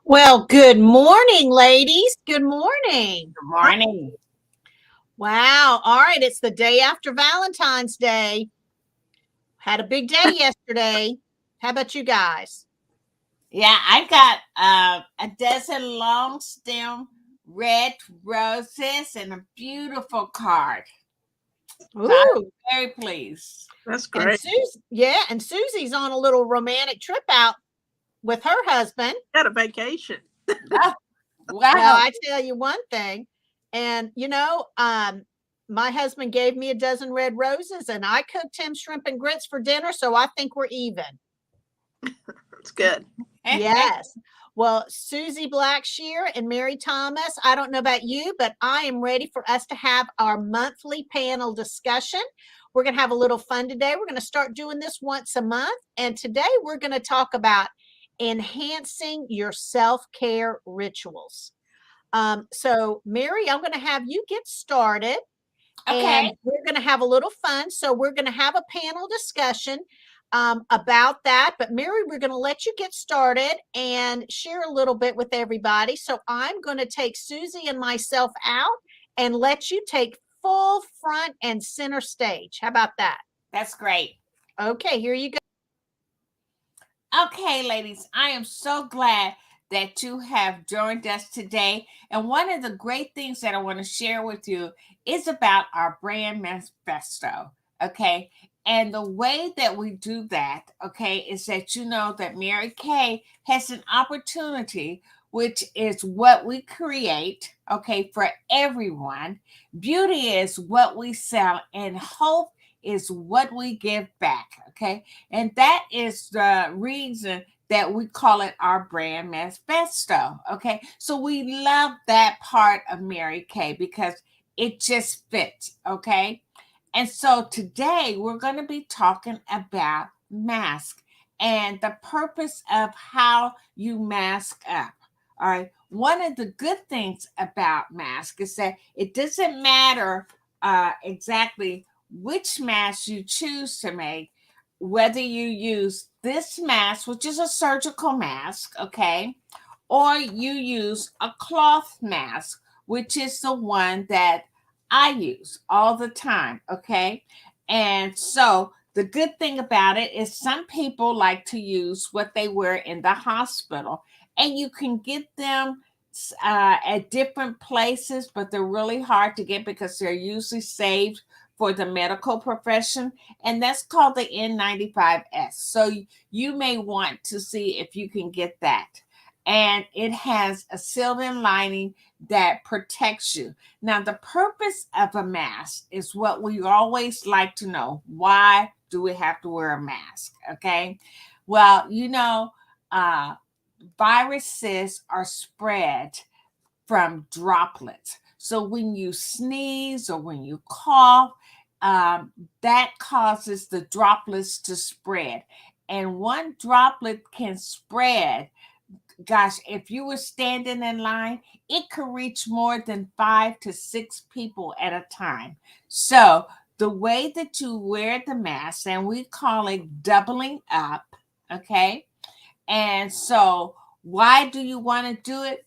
Well, good morning, ladies. Good morning. Good morning. Wow. All right. It's the day after Valentine's Day. Had a big day yesterday. How about you guys? Yeah, I got a dozen long stem red roses and a beautiful card. So I'm Ooh. very pleased. That's And great. Susie's on a little romantic trip out with her husband. Got a vacation. Oh, Well, wow. I tell you one thing, and my husband gave me a dozen red roses and I cooked him shrimp and grits for dinner, so I think we're even. That's good. Yes. Well, Susie Blackshear and Mary Thomas, I don't know about you, but I am ready for us to have our monthly panel discussion. We're going to have a little fun today. We're going to start doing this once a month. And today we're going to talk about enhancing your self care rituals. So, Mary, I'm going to have you get started and Okay. we're going to have a little fun. So, we're going to have a panel discussion about that. But, Mary, we're going to let you get started and share a little bit with everybody. So, I'm going to take Susie and myself out and let you take full front and center stage. How about that? That's great. Okay, here you go. Okay, ladies, I am so glad that you have joined us today. And one of the great things that I want to share with you is about our brand manifesto. Okay. And the way that we do that, okay, is that you know that Mary Kay has an opportunity, which is what we create, okay, for everyone. Beauty is what we sell, and hope is what we give back, okay? And that is the reason that we call it our brand manifesto. Okay. So we love that part of Mary Kay because it just fits. Okay. And so today we're going to be talking about mask and the purpose of how you mask up. All right. One of the good things about mask is that it doesn't matter exactly which mask you choose to make, whether you use this mask, which is a surgical mask, okay, or you use a cloth mask, which is the one that I use all the time, okay. And so the good thing about it is some people like to use what they wear in the hospital, and you can get them at different places, but they're really hard to get because they're usually saved for the medical profession, and that's called the N95S. So you may want to see if you can get that. And it has a sealed-in lining that protects you. Now, the purpose of a mask is what we always like to know. Why do we have to wear a mask? Okay. Well, uh, viruses are spread from droplets. So when you sneeze or when you cough, um, that causes the droplets to spread. And one droplet can spread. Gosh, if you were standing in line, it could reach more than 5 to 6 people at a time. So the way that you wear the mask, and we call it doubling up, okay? And so why do you want to do it?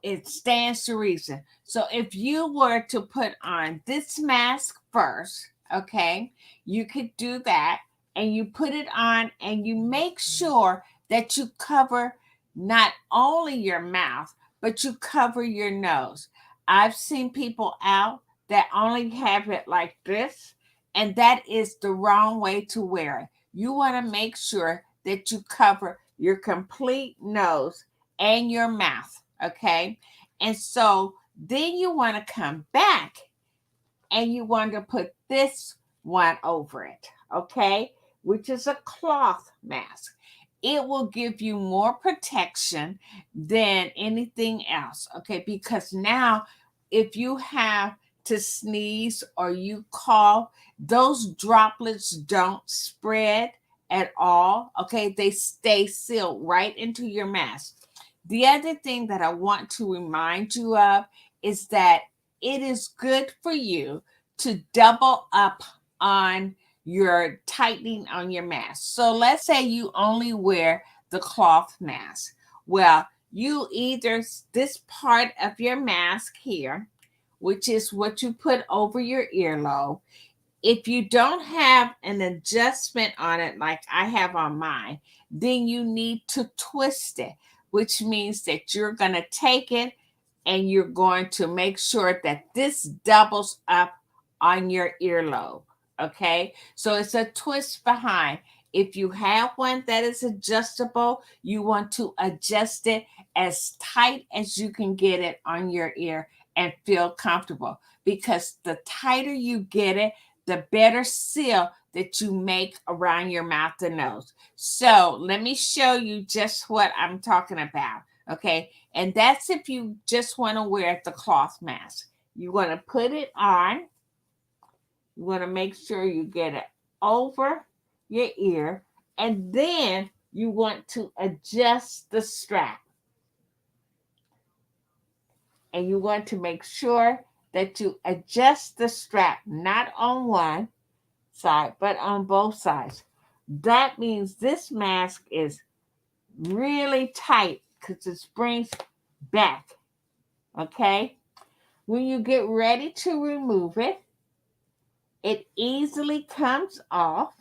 It stands to reason. So if you were to put on this mask first, okay, you could do that and you put it on and you make sure that you cover not only your mouth, but you cover your nose. I've seen people out that only have it like this, and that is the wrong way to wear it. You want to make sure that you cover your complete nose and your mouth. Okay. And so then you want to come back and you want to put this one over it. Okay. Which is a cloth mask. It will give you more protection than anything else. Okay. Because now, if you have to sneeze or you cough, those droplets don't spread at all. Okay. They stay sealed right into your mask. The other thing that I want to remind you of is that it is good for you to double up on your tightening on your mask. So let's say you only wear the cloth mask. Well, you either this part of your mask here, which is what you put over your earlobe. If you don't have an adjustment on it like I have on mine, then you need to twist it, which means that you're going to take it and you're going to make sure that this doubles up on your earlobe. Okay, so it's a twist behind. If you have one that is adjustable, you want to adjust it as tight as you can get it on your ear and feel comfortable, because the tighter you get it, the better seal that you make around your mouth and nose. So let me show you just what I'm talking about. Okay, and that's if you just want to wear the cloth mask. You want to put it on. You want to make sure you get it over your ear, and then you want to adjust the strap. And you want to make sure that you adjust the strap, not on one side, but on both sides. That means this mask is really tight because it springs back. Okay? When you get ready to remove it, it easily comes off.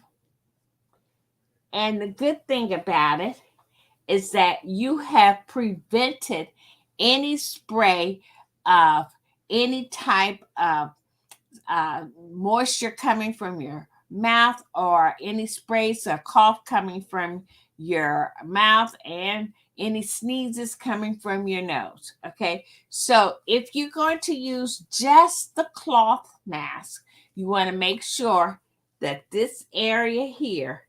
And the good thing about it is that you have prevented any spray of any type of moisture coming from your mouth, or any sprays or cough coming from your mouth, and any sneezes coming from your nose. Okay, so if you're going to use just the cloth mask, you want to make sure that this area here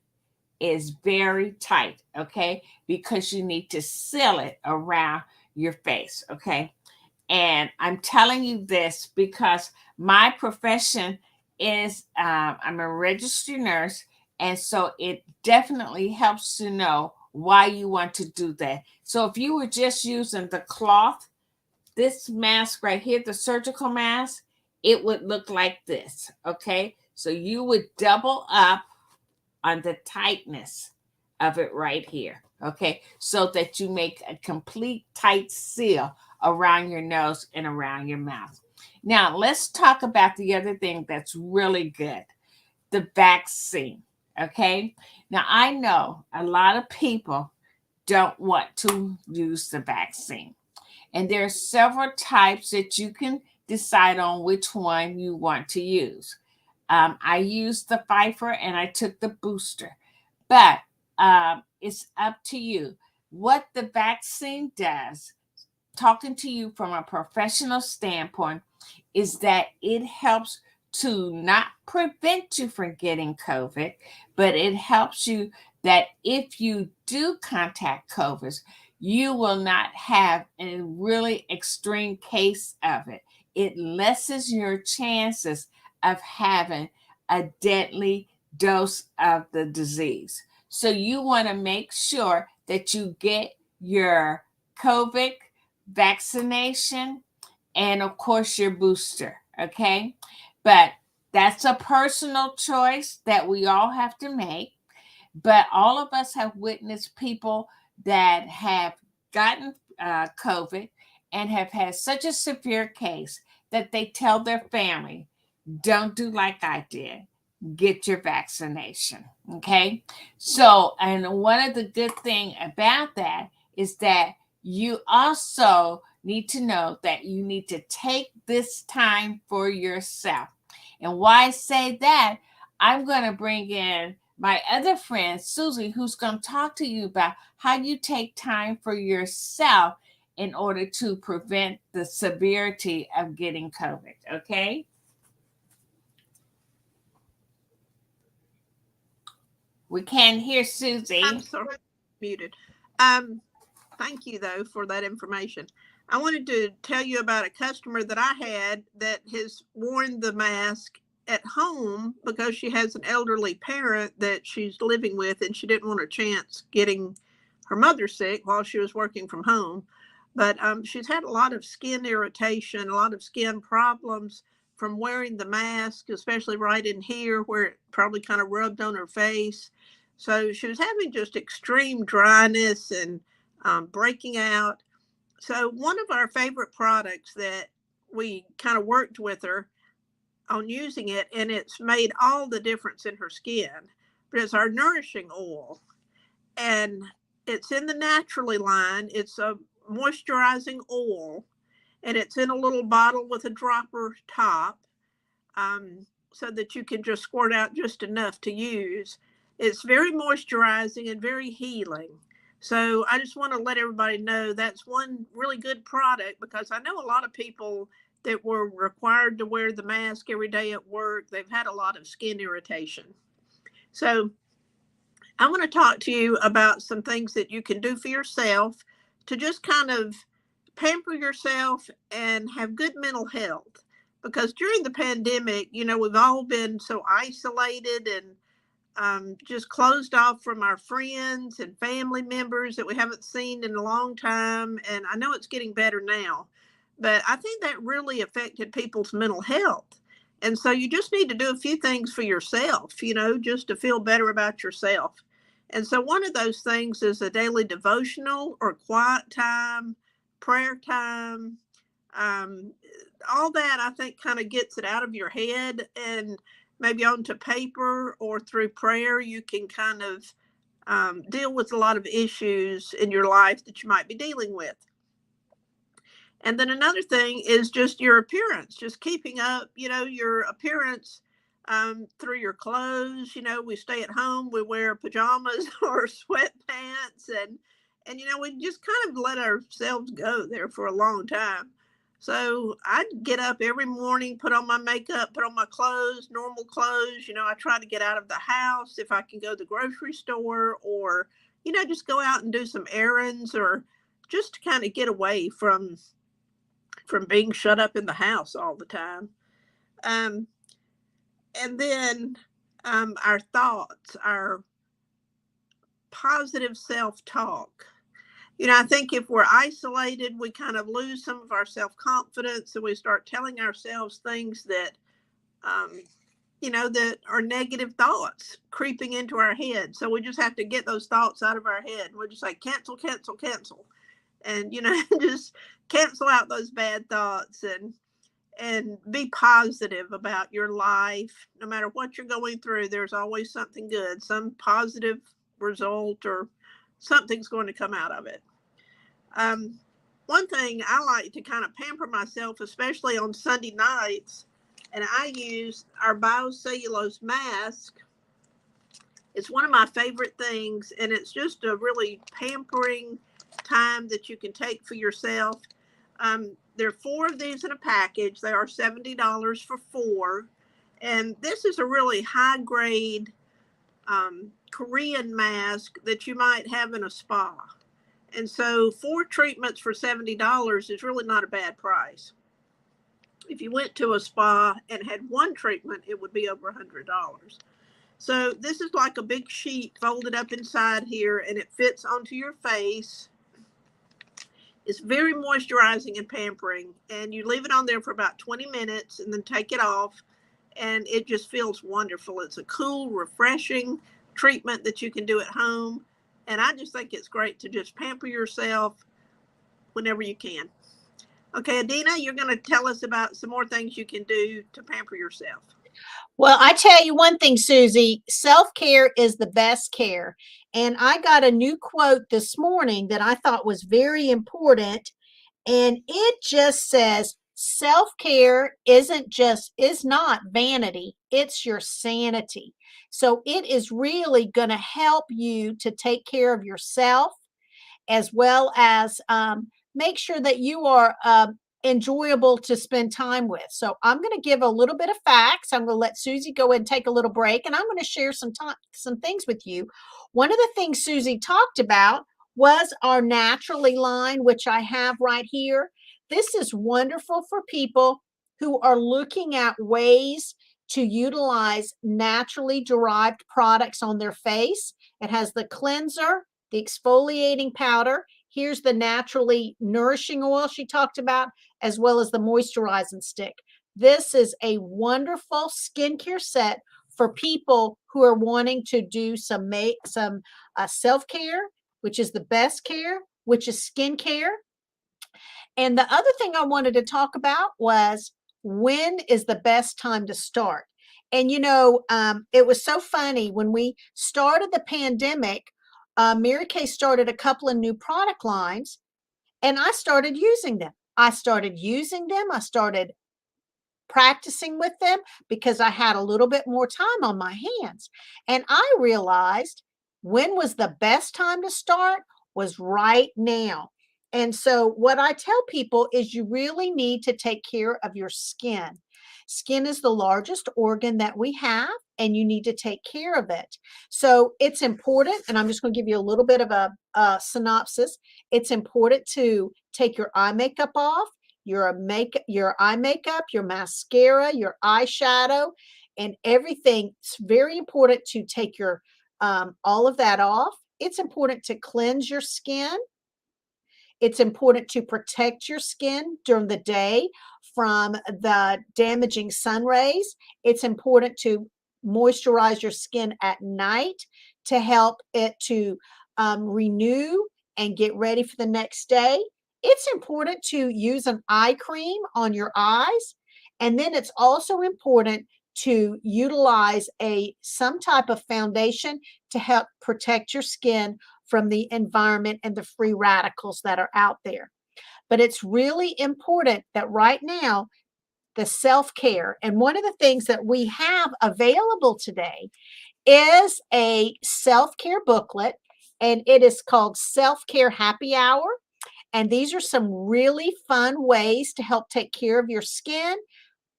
is very tight, okay, because you need to seal it around your face. Okay, and I'm telling you this because my profession is I'm a registered nurse, and so it definitely helps to know why you want to do that. So if you were just using the cloth, this mask right here, the surgical mask, it would look like this. Okay, so you would double up on the tightness of it right here. Okay, so that you make a complete tight seal around your nose and around your mouth. Now, let's talk about the other thing that's really good, the vaccine. Okay, now I know a lot of people don't want to use the vaccine, and there are several types that you can decide on which one you want to use. I used the Pfizer and I took the booster, but it's up to you. What the vaccine does, talking to you from a professional standpoint, is that it helps to not prevent you from getting COVID, but it helps you that if you do contact COVID, you will not have a really extreme case of it. It lessens your chances of having a deadly dose of the disease. So you want to make sure that you get your COVID vaccination and, of course, your booster. Okay, but that's a personal choice that we all have to make. But all of us have witnessed people that have gotten COVID and have had such a severe case that they tell their family, don't do like I did, get your vaccination. Okay, so, and one of the good thing about that is that you also need to know that you need to take this time for yourself. And why I say that, I'm going to bring in my other friend, Susie, who's going to talk to you about how you take time for yourself in order to prevent the severity of getting COVID. Okay? We can't hear Susie. I'm sorry, muted. Thank you though for that information. I wanted to tell you about a customer that I had that has worn the mask at home because she has an elderly parent that she's living with, and she didn't want a chance getting her mother sick while she was working from home. But she's had a lot of skin irritation, a lot of skin problems from wearing the mask, especially right in here where it probably kind of rubbed on her face. So she was having just extreme dryness and breaking out. So one of our favorite products that we kind of worked with her on using it, and it's made all the difference in her skin, but it's our nourishing oil. And it's in the Naturally line. It's a moisturizing oil, and it's in a little bottle with a dropper top, so that you can just squirt out just enough to use. It's very moisturizing and very healing. So I just want to let everybody know that's one really good product, because I know a lot of people that were required to wear the mask every day at work, they've had a lot of skin irritation. So I want to talk to you about some things that you can do for yourself to just kind of pamper yourself and have good mental health. Because during the pandemic, we've all been so isolated and just closed off from our friends and family members that we haven't seen in a long time. And I know it's getting better now, but I think that really affected people's mental health. And so you just need to do a few things for yourself, just to feel better about yourself. And so one of those things is a daily devotional or quiet time, prayer time. All that, I think, kind of gets it out of your head, and maybe onto paper or through prayer, you can kind of deal with a lot of issues in your life that you might be dealing with. And then another thing is just your appearance, just keeping up, your appearance through your clothes. We stay at home, we wear pajamas or sweatpants, and we just kind of let ourselves go there for a long time. So I get up every morning, put on my makeup, put on my clothes, normal clothes. I try to get out of the house if I can go to the grocery store, or, just go out and do some errands, or just to kind of get away from being shut up in the house all the time. And then our thoughts, our positive self-talk. I think if we're isolated, we kind of lose some of our self-confidence, and we start telling ourselves things that, that are negative thoughts creeping into our head. So we just have to get those thoughts out of our head. We're just like, cancel, cancel, cancel. And, just cancel out those bad thoughts, and be positive about your life. No matter what you're going through, there's always something good, some positive result, or something's going to come out of it. One thing I like to kind of pamper myself, especially on Sunday nights, and I use our biocellulose mask. It's one of my favorite things, and it's just a really pampering time that you can take for yourself. There are 4 of these in a package. They are $70 for 4. And this is a really high grade Korean mask that you might have in a spa. And so 4 treatments for $70 is really not a bad price. If you went to a spa and had 1 treatment, it would be over $100. So this is like a big sheet folded up inside here, and it fits onto your face. It's very moisturizing and pampering, and you leave it on there for about 20 minutes and then take it off, and it just feels wonderful. It's a cool, refreshing treatment that you can do at home, and I just think it's great to just pamper yourself whenever you can. Okay, Adina, you're going to tell us about some more things you can do to pamper yourself. Well, I tell you one thing, Susie, self-care is the best care. And I got a new quote this morning that I thought was very important. And it just says, self-care is not vanity, it's your sanity. So it is really going to help you to take care of yourself, as well as make sure that you are enjoyable to spend time with. So I'm going to give a little bit of facts. I'm going to let Susie go and take a little break, and I'm going to share some things with you. One of the things Susie talked about was our Naturally line, which I have right here. This is wonderful for people who are looking at ways to utilize naturally derived products on their face. It has the cleanser, the exfoliating powder. Here's the naturally nourishing oil she talked about, as well as the moisturizing stick. This is a wonderful skincare set for people who are wanting to do some self-care, which is the best care, which is skincare. And the other thing I wanted to talk about was when is the best time to start? And it was so funny when we started the pandemic. Mary Kay started a couple of new product lines, and I started using them. I started practicing with them because I had a little bit more time on my hands. And I realized when was the best time to start was right now. And so, what I tell people is you really need to take care of your skin. Skin is the largest organ that we have, and you need to take care of it. So, it's important, and I'm just going to give you a little bit of a synopsis. It's important to take your eye makeup off, your eye makeup, your mascara, your eyeshadow, and everything. It's very important to take your all of that off. It's important to cleanse your skin. It's important to protect your skin during the day from the damaging sun rays. It's important to moisturize your skin at night to help it to renew and get ready for the next day. It's important to use an eye cream on your eyes. And then it's also important to utilize some type of foundation to help protect your skin from the environment and the free radicals that are out there. But it's really important that right now, the self-care, and one of the things that we have available today is a self-care booklet, and it is called Self-Care Happy Hour. And these are some really fun ways to help take care of your skin,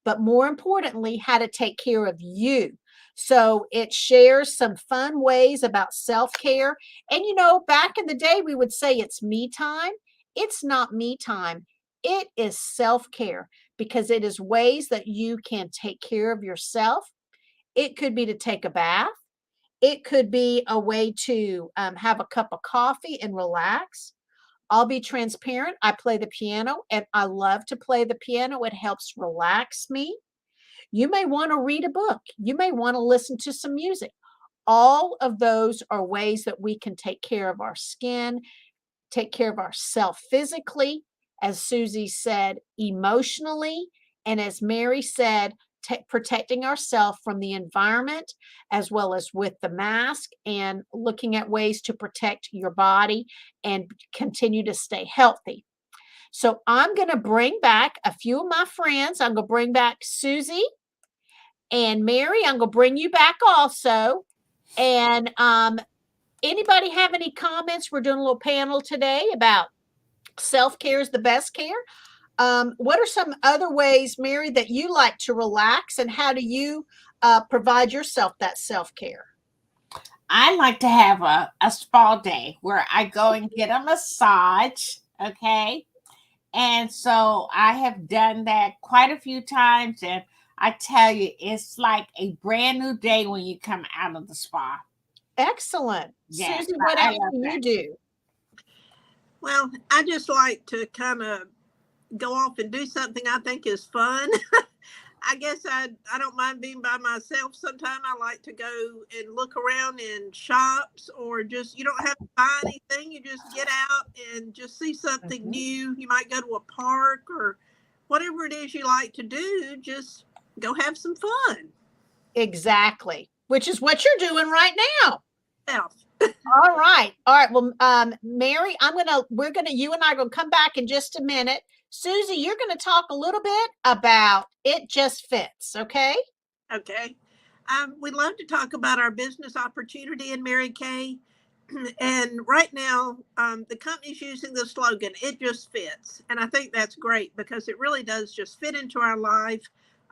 but more importantly, how to take care of you. So it shares some fun ways about self-care. And back in the day, we would say it's me time. It's not me time. It is self-care because it is ways that you can take care of yourself. It could be to take a bath. It could be a way to have a cup of coffee and relax. I'll be transparent. I play the piano and I love to play the piano. It helps relax me. You may want to read a book. You may want to listen to some music. All of those are ways that we can take care of our skin, take care of ourselves physically, as Susie said, emotionally, and as Mary said, protecting ourselves from the environment, as well as with the mask, and looking at ways to protect your body and continue to stay healthy. So I'm going to bring back a few of my friends. I'm going to bring back Susie and Mary. I'm going to bring you back also. And anybody have any comments? We're doing a little panel today about self-care is the best care. What are some other ways, Mary, that you like to relax, and how do you provide yourself that self-care? I like to have a spa day where I go and get a massage, okay? And so I have done that quite a few times, and I tell you, it's like a brand new day when you come out of the spa. Excellent. Yes, Susie, what else do that. you do? Well, I just like to kind of go off and do something I think is fun. I guess I don't mind being by myself. Sometimes I like to go and look around in shops, or just, you don't have to buy anything. You just get out and just see something new. You might go to a park or whatever it is you like to do. Just go have some fun. Exactly. Which is what you're doing right now. Yeah. All right. Well, Mary, you and I are going to come back in just a minute. Susie, you're going to talk a little bit about It Just Fits, okay? Okay. We'd love to talk about our business opportunity in Mary Kay. And right now, the company's using the slogan, It Just Fits. And I think that's great because it really does just fit into our life.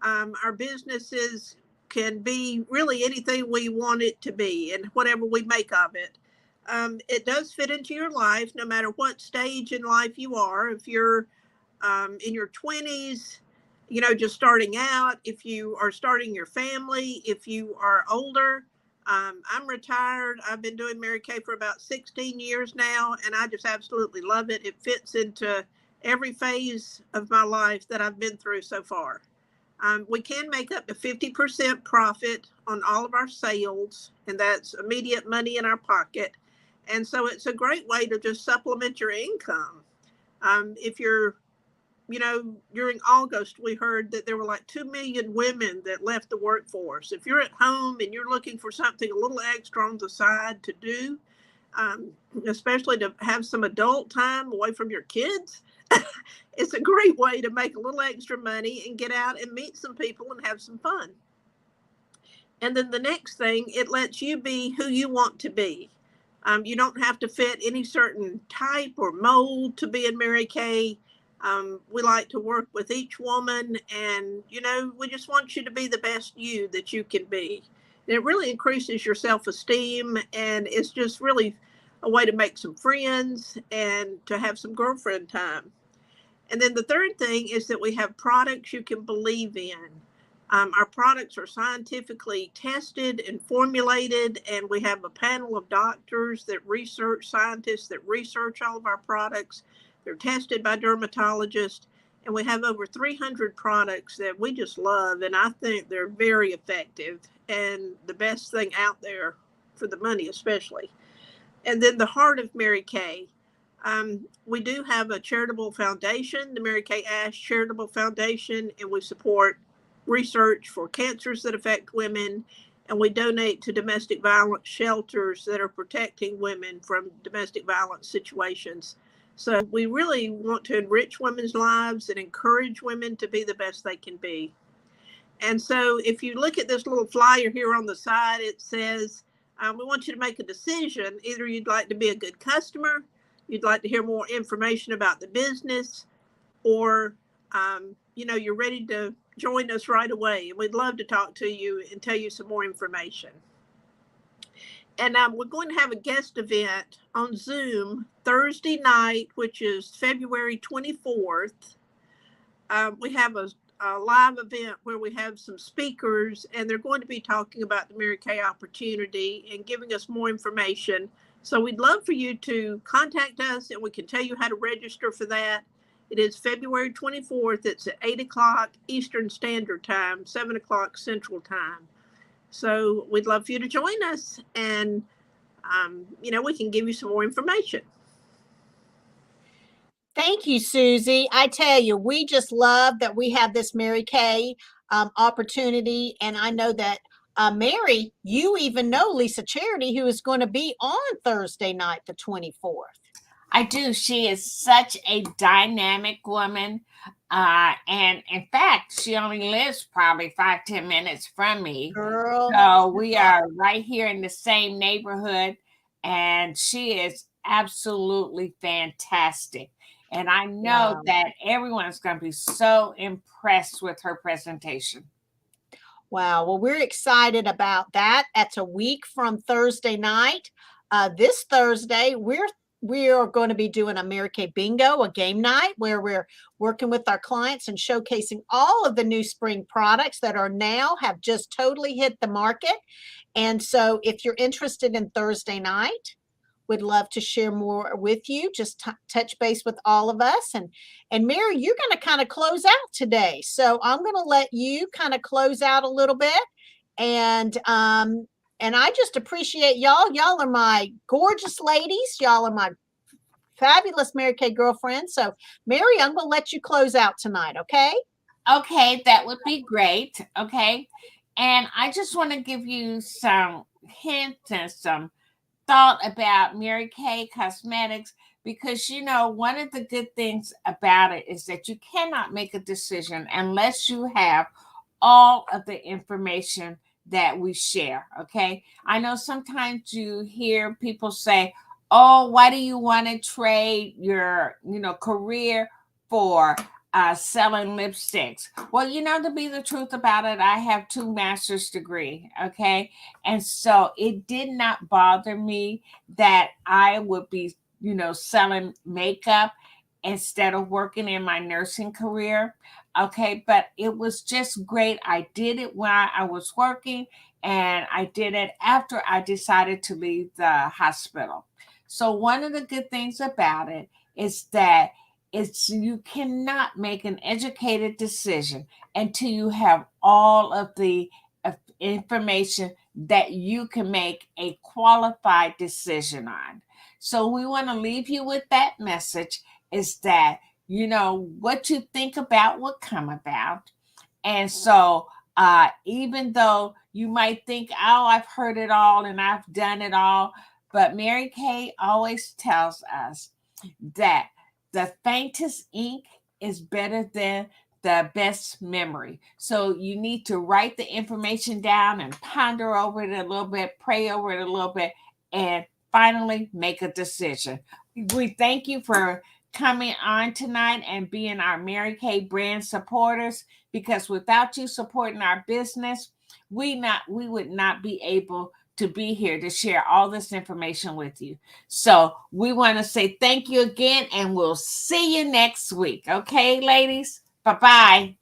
Our businesses can be really anything we want it to be and whatever we make of it. It does fit into your life no matter what stage in life you are. If you're in your 20s, just starting out, if you are starting your family, if you are older. I'm retired. I've been doing Mary Kay for about 16 years now, and I just absolutely love it. It fits into every phase of my life that I've been through so far. We can make up to 50% profit on all of our sales, and that's immediate money in our pocket. And so it's a great way to just supplement your income. If you're during August, we heard that there were like 2 million women that left the workforce. If you're at home and you're looking for something a little extra on the side to do, especially to have some adult time away from your kids, it's a great way to make a little extra money and get out and meet some people and have some fun. And then the next thing, it lets you be who you want to be. You don't have to fit any certain type or mold to be in Mary Kay. We like to work with each woman, and we just want you to be the best you that you can be. And it really increases your self-esteem, and it's just really a way to make some friends and to have some girlfriend time. And then the third thing is that we have products you can believe in. Our products are scientifically tested and formulated, and we have a panel of doctors scientists that research all of our products. They're tested by dermatologists, and we have over 300 products that we just love, and I think they're very effective and the best thing out there for the money especially. And then the heart of Mary Kay. We do have a charitable foundation, the Mary Kay Ash Charitable Foundation, and we support research for cancers that affect women, and we donate to domestic violence shelters that are protecting women from domestic violence situations. So we really want to enrich women's lives and encourage women to be the best they can be. And so if you look at this little flyer here on the side, it says, we want you to make a decision. Either you'd like to be a good customer, you'd like to hear more information about the business, or you're ready to join us right away. And we'd love to talk to you and tell you some more information. And we're going to have a guest event on Zoom Thursday night, which is February 24th. We have a live event where we have some speakers, and they're going to be talking about the Mary Kay opportunity and giving us more information. So we'd love for you to contact us, and we can tell you how to register for that. It is February 24th. It's at 8 o'clock Eastern Standard Time, 7 o'clock Central Time. So we'd love for you to join us, and, we can give you some more information. Thank you, Susie. I tell you, we just love that we have this Mary Kay opportunity. And I know that, Mary, you even know Lisa Charity, who is going to be on Thursday night, the 24th. I do. She is such a dynamic woman. And in fact, she only lives probably 5-10 minutes from me. Girl. So we are right here in the same neighborhood, and she is absolutely fantastic. And I know that everyone's going to be so impressed with her presentation. Wow. Well, we're excited about that. That's a week from Thursday night. This Thursday, we are going to be doing a Mary Kay Bingo, a game night where we're working with our clients and showcasing all of the new spring products that have just totally hit the market. And so if you're interested in Thursday night, we'd love to share more with you. Just touch base with all of us. And Mary, you're going to kind of close out today. So I'm going to let you kind of close out a little bit. And I just appreciate y'all. Y'all are my gorgeous ladies. Y'all are my fabulous Mary Kay girlfriends. So Mary, I'm going to let you close out tonight. Okay. Okay. That would be great. Okay. And I just want to give you some hints and some thought about Mary Kay Cosmetics, because one of the good things about it is that you cannot make a decision unless you have all of the information that we share. Okay. I know sometimes you hear people say, oh, why do you want to trade your career for selling lipsticks? Well, to be the truth about it, I have 2 master's degrees. Okay. And so it did not bother me that I would be, selling makeup instead of working in my nursing career. Okay. But it was just great. I did it while I was working, and I did it after I decided to leave the hospital. So one of the good things about it is that you cannot make an educated decision until you have all of the information that you can make a qualified decision on. So we want to leave you with that message, is that what you think about will come about. And so, even though you might think, oh, I've heard it all and I've done it all, but Mary Kay always tells us that the faintest ink is better than the best memory. So you need to write the information down and ponder over it a little bit, pray over it a little bit, and finally make a decision. We thank you for coming on tonight and being our Mary Kay brand supporters, because without you supporting our business, we would not be able to be here to share all this information with you. So we want to say thank you again, and we'll see you next week. Okay, ladies? Bye-bye.